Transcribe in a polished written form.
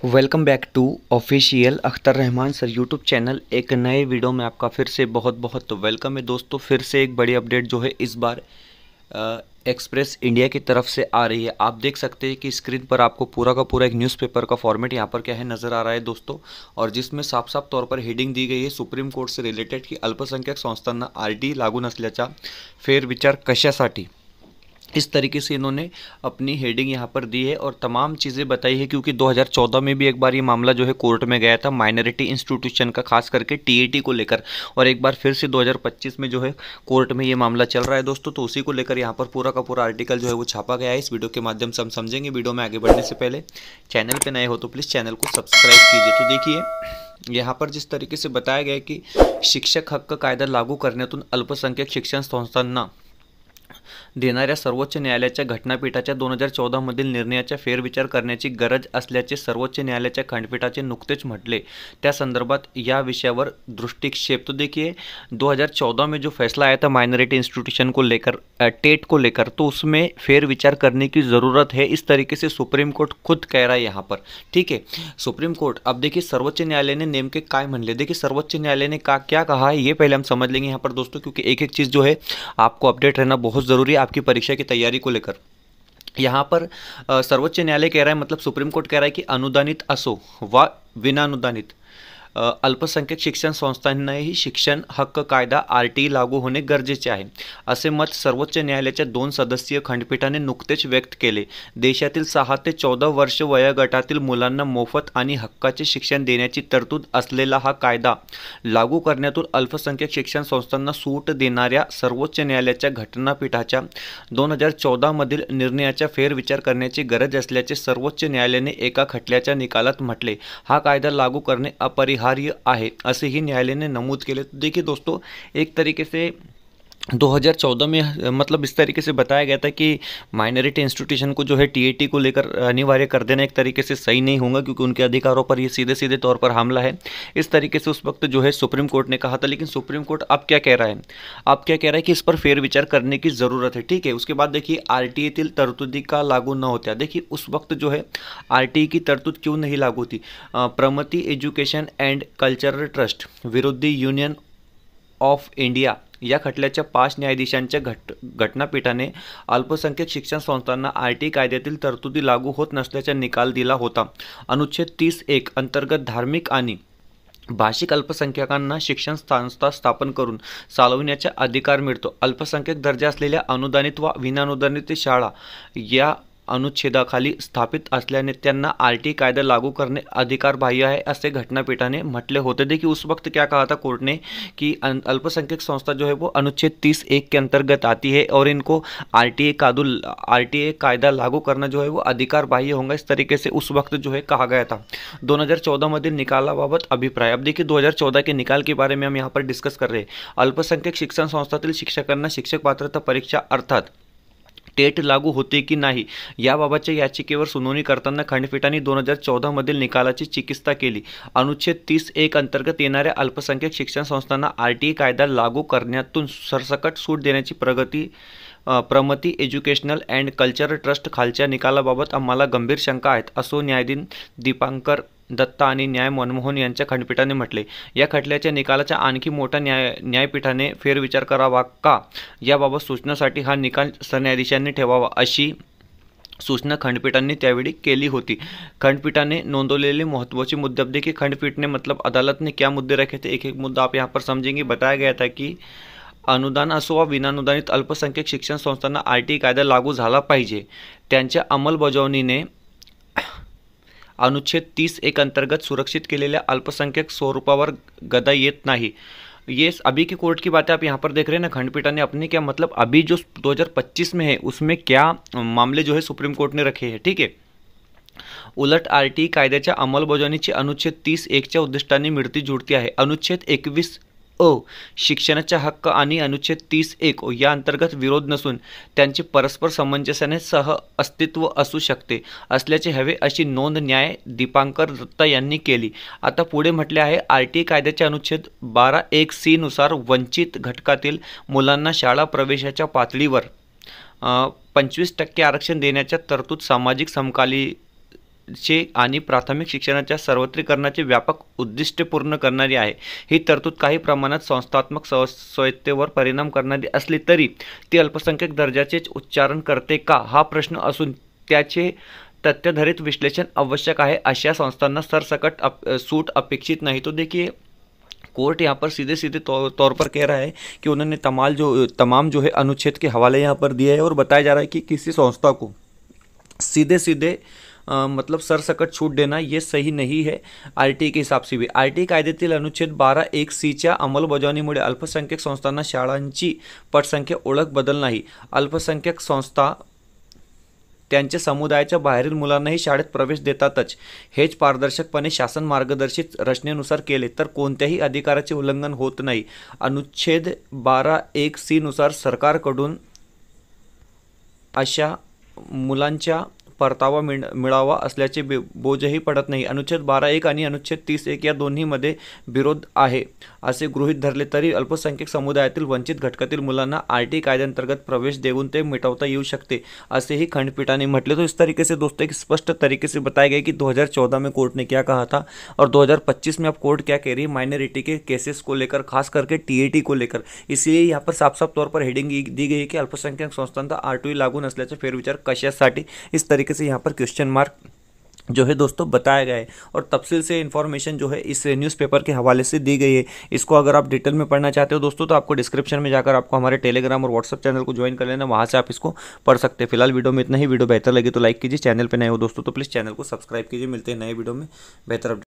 Welcome back to official Akhtar Rahman sir YouTube channel. एक नए video में आपका फिर से बहुत बहुत वेलकम है दोस्तों। फिर से एक बड़ी अपडेट जो है इस बार एक्सप्रेस इंडिया की तरफ से आ रही है। आप देख सकते हैं कि स्क्रीन पर आपको पूरा का पूरा एक न्यूज़पेपर का फॉर्मेट यहाँ पर क्या है नज़र आ रहा है दोस्तों, और जिसमें साफ साफ तौर पर हेडिंग दी गई है सुप्रीम कोर्ट से रिलेटेड की अल्पसंख्याक संस्थांना आरटी लागू नसल्याचा फेरविचार कशासाठी, इस तरीके से इन्होंने अपनी हेडिंग यहाँ पर दी है और तमाम चीज़ें बताई है। क्योंकि 2014 में भी एक बार ये मामला जो है कोर्ट में गया था माइनॉरिटी इंस्टीट्यूशन का, खास करके टीएटी को लेकर, और एक बार फिर से 2025 में जो है कोर्ट में ये मामला चल रहा है दोस्तों। तो उसी को लेकर यहाँ पर पूरा का पूरा आर्टिकल जो है वो छापा गया है। इस वीडियो के माध्यम से हम समझेंगे। वीडियो में आगे बढ़ने से पहले चैनल पर नए हो तो प्लीज़ चैनल को सब्सक्राइब कीजिए। तो देखिए यहाँ पर जिस तरीके से बताया गया है कि शिक्षक हक्क कायदा लागू करण्यातून अल्पसंख्याक शिक्षण संस्थांना देणाऱ्या सर्वोच्च न्यायालयाच्या घटनापीठाच्या 2014 मधील निर्णयाचा फेरविचार करण्याची गरज असल्याचे सर्वोच्च न्यायालयाच्या खंडपीठाचे नुकतेच म्हटले। त्या संदर्भात या विषयावर दृष्टिक्षेप। तो देखिए 2014 में जो फैसला आया था माइनॉरिटी इंस्टीट्यूशन को लेकर, टेट को लेकर, तो उसमें फेरविचार करने की ज़रूरत है, इस तरीके से सुप्रीम कोर्ट खुद कह रहा है यहाँ पर। ठीक है, सुप्रीम कोर्ट। अब देखिए सर्वोच्च न्यायालय ने नेमके काय म्हणले। देखिए सर्वोच्च न्यायालय ने क्या कहा है ये पहले हम समझ लेंगे यहाँ पर दोस्तों, क्योंकि एक एक चीज़ जो है आपको अपडेट रहना बहुत ज़रूरी है आपकी परीक्षा की तैयारी को लेकर। यहाँ पर सर्वोच्च न्यायालय कह रहा है, मतलब सुप्रीम कोर्ट कह रहा है कि अनुदानित असो व विनानुदानित अल्पसंख्याक शिक्षण संस्थांनाही शिक्षण हक्क कायदा आरटी लागू होणे गरजेचे आहे, असे मत सर्वोच्च न्यायालयाच्या 2 सदस्यीय खंडपीठाने नुकतेच व्यक्त केले। देशातील 6 ते 14 वर्ष वयोगटातील मुलांना मोफत आणि हक्काचे शिक्षण देण्याची तरतूद असलेला हा कायदा लागू करण्यातून अल्पसंख्याक शिक्षण संस्थांना सूट देणाऱ्या सर्वोच्च न्यायालयाच्या घटनापीठाच्या 2014 मधील निर्णयाचा फेरविचार करण्याची गरज असल्याचे सर्वोच्च न्यायालयाने एका खटल्याच्या निकालात म्हटले। हा कायदा लागू करणे अपरिहार्य आहे असे ही न्यायालय ने नमूद केले। तो देखिए दोस्तों एक तरीके से 2014 में मतलब इस तरीके से बताया गया था कि माइनॉरिटी इंस्टीट्यूशन को जो है टीएटी को लेकर अनिवार्य कर देना एक तरीके से सही नहीं होगा, क्योंकि उनके अधिकारों पर ये सीधे सीधे तौर पर हमला है। इस तरीके से उस वक्त जो है सुप्रीम कोर्ट ने कहा था। लेकिन सुप्रीम कोर्ट अब क्या कह रहा है, अब क्या कह रहा है कि इस पर फेरविचार करने की ज़रूरत है। ठीक है, उसके बाद देखिए आरटीए तरतुदी का लागू न होत्या, देखिए उस वक्त जो है आरटीए की तरतूद क्यों नहीं लागू थी। Pramati education and cultural trust विरुद्ध यूनियन ऑफ इंडिया या खटल्याच्या 5 न्यायाधीशांच्या घटनापीठाने अल्पसंख्याक शिक्षण संस्थांना आरटी कायद्यातील तरतुदी लागू होत नसल्याचा निकाल दिला होता। अनुच्छेद 30(1) अंतर्गत धार्मिक आणि भाषिक अल्पसंख्याकांना शिक्षण संस्था स्थापन करून चालविण्याचा अधिकार मिळतो। अल्पसंख्याक दर्जा असलेल्या अनुदानित व विनानुदानित शाळा या अनुच्छेदाखाली स्थापित असल्याने त्यांना आरटी कायदा लागू करने अधिकार बाह्य है, ऐसे घटनापीठाने म्हटले होते। देखिए उस वक्त क्या कहा था कोर्ट ने कि अल्पसंख्यक संस्था जो है वो अनुच्छेद 30(1) के अंतर्गत आती है और इनको आरटीए कायदा लागू करना जो है वो अधिकार बाह्य होगा, इस तरीके से उस वक्त जो है कहा गया था। 2014 मधील निकालाबाबत अभिप्राय। अब देखिए 2014 के निकाल के बारे में हम यहाँ पर डिस्कस कर रहे हैं। अल्पसंख्यक शिक्षण संस्थातील शिक्षकांना शिक्षक पात्रता परीक्षा अर्थात टेट लागू होते की नाही याबाबतच्या याचिकेवर सुनावणी करताना खंडपीठाने 2014 मधील निकालाची चिकित्सा केली। अनुच्छेद 30(1) अंतर्गत येणाऱ्या अल्पसंख्याक शिक्षण संस्थांना आरटीए कायदा लागू करण्यातून सरसकट सूट देण्याची Pramati educational and cultural trust खालच्या निकालाबाबत आम्हाला गंभीर शंका आहेत, असो न्यायाधीश दीपांकर दत्ता आणि न्याय मनमोहन यांच्या खंडपीठाने म्हटले। या खटल्याच्या निकालाचा आणखी मोठा न्यायपीठाने फेरविचार करावा का याबाबत सूचनासाठी हा निकाल सरन्यायाधीशांनी ठेवावा, अशी सूचना खंडपीठाने त्यावेळी केली होती। खंडपीठाने नोंदवलेले महत्त्वाचे मुद्दे। अब देखिए खंडपीठ ने मतलब अदालत ने क्या मुद्दे रखे थे, एक एक मुद्दा आप यहाँ पर समझेंगे। बताया गया था कि अनुदान असो वा विनानुदानित अल्पसंख्याक शिक्षण संस्थांना आरटी कायदा लागू झाला पाहिजे, त्यांच्या अंमलबजावणीने अनुच्छेद 30(1) अंतर्गत सुरक्षित केलेल्या अल्पसंख्यक स्वरूपावर गदा येत नाही। ये अभी की कोर्ट की बातें आप यहाँ पर देख रहे हैं ना। खंडपीठ ने अपने क्या मतलब अभी जो 2025 में है उसमें क्या मामले जो है सुप्रीम कोर्ट ने रखे हैं। ठीक है, उलट आरटी कायद्याच्या अंमलबजावणीची अनुच्छेद 30(1) उद्दिष्टांनी मिळती जुळती आहे। अनुच्छेद 21 शिक्षणाचा हक्क आणि अनुच्छेद 30(1) या अंतर्गत विरोध नसून त्यांचे परस्पर सामंजस्याने सह अस्तित्व असू शकते असल्याचे हवे, अशी नोंद न्याय दीपांकर दत्ता यांनी केली। आता पुढे म्हटले आहे आरटीए कायद्याच्या अनुच्छेद 12(1) नुसार वंचित घटकातील मुलांना शाळा प्रवेशाच्या पातळीवर 25% आरक्षण देण्याच्या तरतूद सामाजिक चे आणि प्राथमिक शिक्षणाच्या सर्वत्रीकरणाचे व्यापक उद्दिष्ट पूर्ण करणारी आहे। ही तरतूद काही प्रमाणात संस्थात्मक स्वायत्तेवर परिणाम करणारी असली तरी ती अल्पसंख्याक दर्जाचेच उच्चारण करते का हा प्रश्न असून त्याचे तथ्याधारित विश्लेषण आवश्यक है। अशा संस्थांना सरसकट सूट अपेक्षित नहीं। तो देखिए कोर्ट यहाँ पर सीधे सीधे तौर पर कह रहा है कि उन्होंने तमाम जो है अनुच्छेद के हवाले यहाँ पर दिए हैं और बताया जा रहा है कि किसी संस्था को सीधे सीधे मतलब सरसकट छूट देना ये सही नहीं है। आरटीई के हिसाब से भी आरटीई कायद्यातील अनुच्छेद 12(1)(c)च्या अंमलबजावणीमुळे अल्पसंख्याक संस्थांना शाळांची पटसंख्या ओळख बदल नाही। अल्पसंख्याक संस्था त्यांच्या समुदायाच्या बाहेरील मुलांनाही शाळेत प्रवेश देतातच। हेच पारदर्शकपणे शासन मार्गदर्शित रचनेनुसार केले तर कोणत्याही अधिकाराचे उल्लंघन होत नाही। अनुच्छेद 12(1)(c) नुसार सरकारकडून अशा मुलांच्या परतावा मिळावा असल्याचे बोजही पडत नाही। अनुच्छेद 12(1) आणि अनुच्छेद 30(1) या दोन्हीमध्ये विरोध आहे असे गृहीत धरले तरी अल्पसंख्याक समुदायातील वंचित घटकातील मुलांना आरटीई कायद्यांतर्गत प्रवेश देऊन ते मिटवता येऊ शकते असेही खंडपीठाने म्हटले। तो इस तरीके से दोस्तों एक स्पष्ट तरीके से बताया गया कि 2014 में कोर्ट ने क्या कहा था और 2025 में अब कोर्ट क्या कह रही है माइनॉरिटी के केसेस को लेकर, खास करके टीएटी को लेकर। इसलिए यहाँ पर साफ साफ तौर पर हेडिंग दी गई है कि अल्पसंख्याक संस्थांचा आरटीई लागू नसल्याचा फेरविचार कशासाठी, इस तरीके से यहाँ पर क्वेश्चन मार्क जो है दोस्तों बताया गया है। और तफसील से इन्फॉर्मेशन जो है इस न्यूज़पेपर के हवाले से दी गई है। इसको अगर आप डिटेल में पढ़ना चाहते हो दोस्तों तो आपको डिस्क्रिप्शन में जाकर आपको हमारे टेलीग्राम और व्हाट्सअप चैनल को ज्वाइन कर लेना, वहाँ से आप इसको पढ़ सकते हैं। फिलहाल वीडियो में इतना ही। वीडियो बेहतर लगी तो लाइक कीजिए, चैनल पर नए हो दोस्तों तो प्लीज़ चैनल को सब्सक्राइब कीजिए। मिलते हैं नए वीडियो में बेहतर अपडेट।